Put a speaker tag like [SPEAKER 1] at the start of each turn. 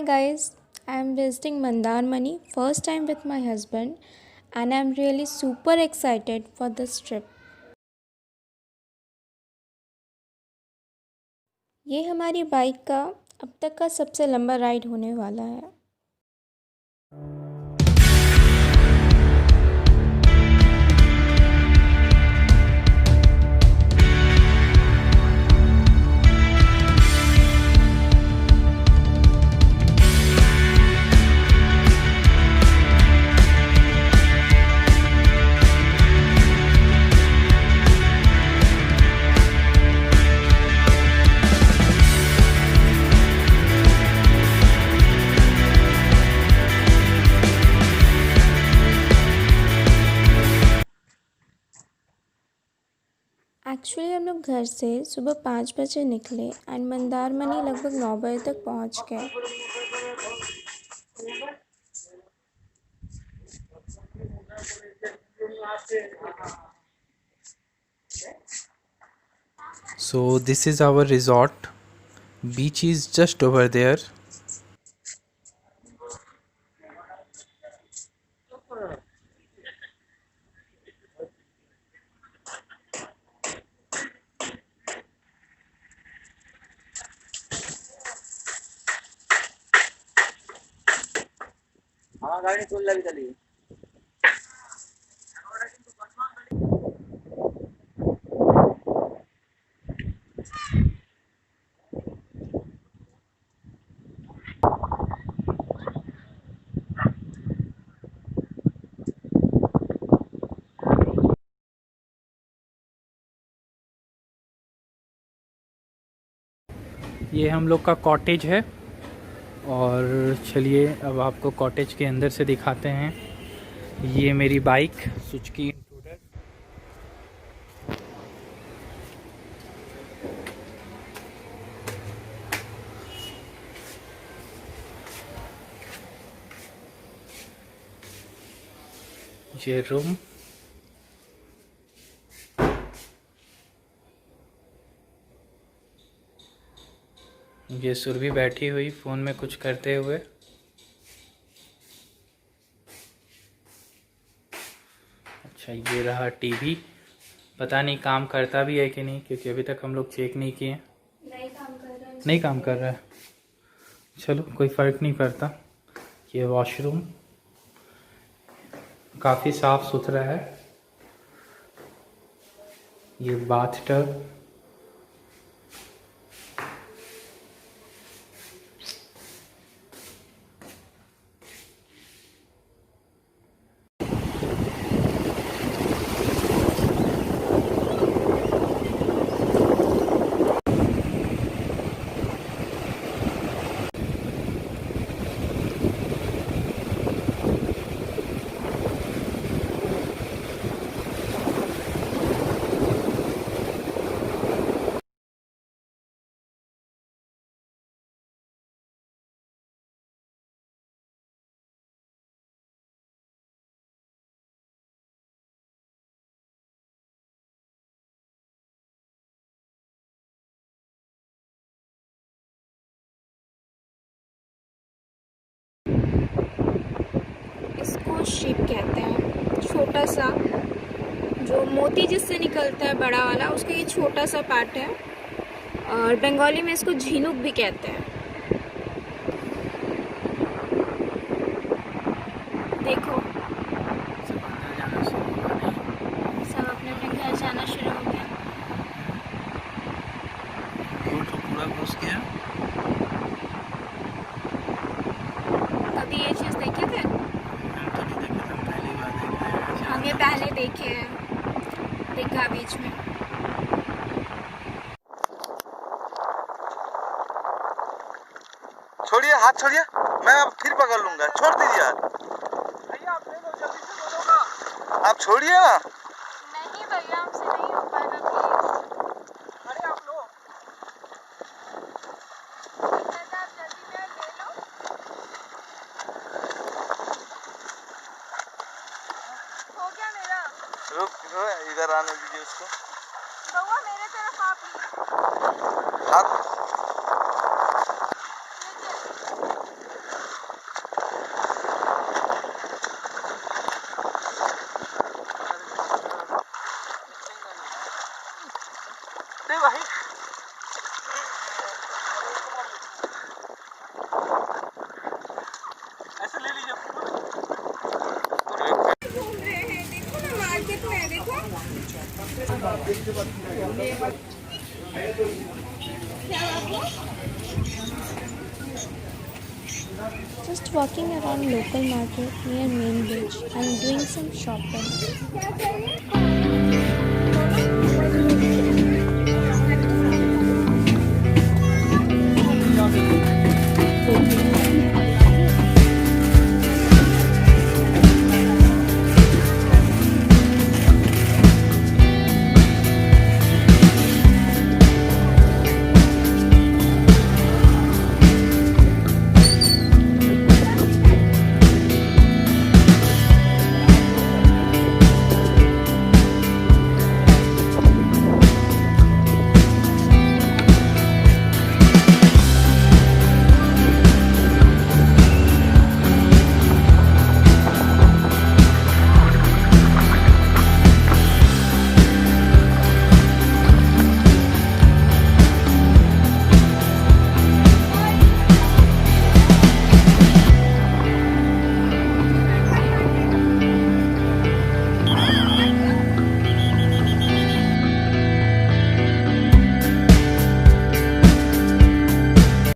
[SPEAKER 1] guys, I'm visiting Mandarmani first time with my husband and I'm really super excited for this trip. ये हमारी bike का अब तक का सबसे लंबा राइड होने वाला है। एक्चुअली हम लोग घर से सुबह 5 बजे निकले एंड मंदारमनी लगभग 9 बजे तक पहुंच गए।
[SPEAKER 2] So this is our resort. Beach is just over there. ये हम लोग का कॉटेज है और चलिए अब आपको कॉटेज के अंदर से दिखाते हैं। ये मेरी बाइक सुजुकी इंट्रूडर। ये रूम, ये सुरभि बैठी हुई फ़ोन में कुछ करते हुए। अच्छा, ये रहा टीवी। पता नहीं काम करता भी है कि नहीं, क्योंकि अभी तक हम लोग चेक नहीं किए। नहीं काम कर रहा है। चलो कोई फ़र्क नहीं पड़ता। ये वॉशरूम काफ़ी साफ़ सुथरा है। ये बाथ टब,
[SPEAKER 1] इसको शिप कहते हैं। छोटा सा जो मोती जिससे निकलता है बड़ा वाला, उसका ये छोटा सा पार्ट है और बंगाली में इसको झीनुक भी कहते हैं। देखो सब अपने अपने घर जाना शुरू हो गया।
[SPEAKER 2] तो पूरा घुस गया।
[SPEAKER 1] कभी ये चीज़ देखे थे? हम ये पहले देखे हैं, देखा बीच में।
[SPEAKER 3] छोड़िए, हाथ छोड़िए, मैं अब फिर पकड़ लूंगा। छोड़ दीजिए यार। भैया आप ले लो जल्दी से दोनों का। आप छोड़िए ना।
[SPEAKER 1] नहीं भैया, हमसे नहीं हो पाएगा प्लीज।
[SPEAKER 3] अरे आप लो।
[SPEAKER 1] आप जल्दी से ले लो। हो गया मेरा।
[SPEAKER 3] रुक, इधर आने दीजिए उसको।
[SPEAKER 1] बउआ मेरे तरफ आप
[SPEAKER 3] हाथ
[SPEAKER 1] Just walking around local market near main beach and doing some shopping.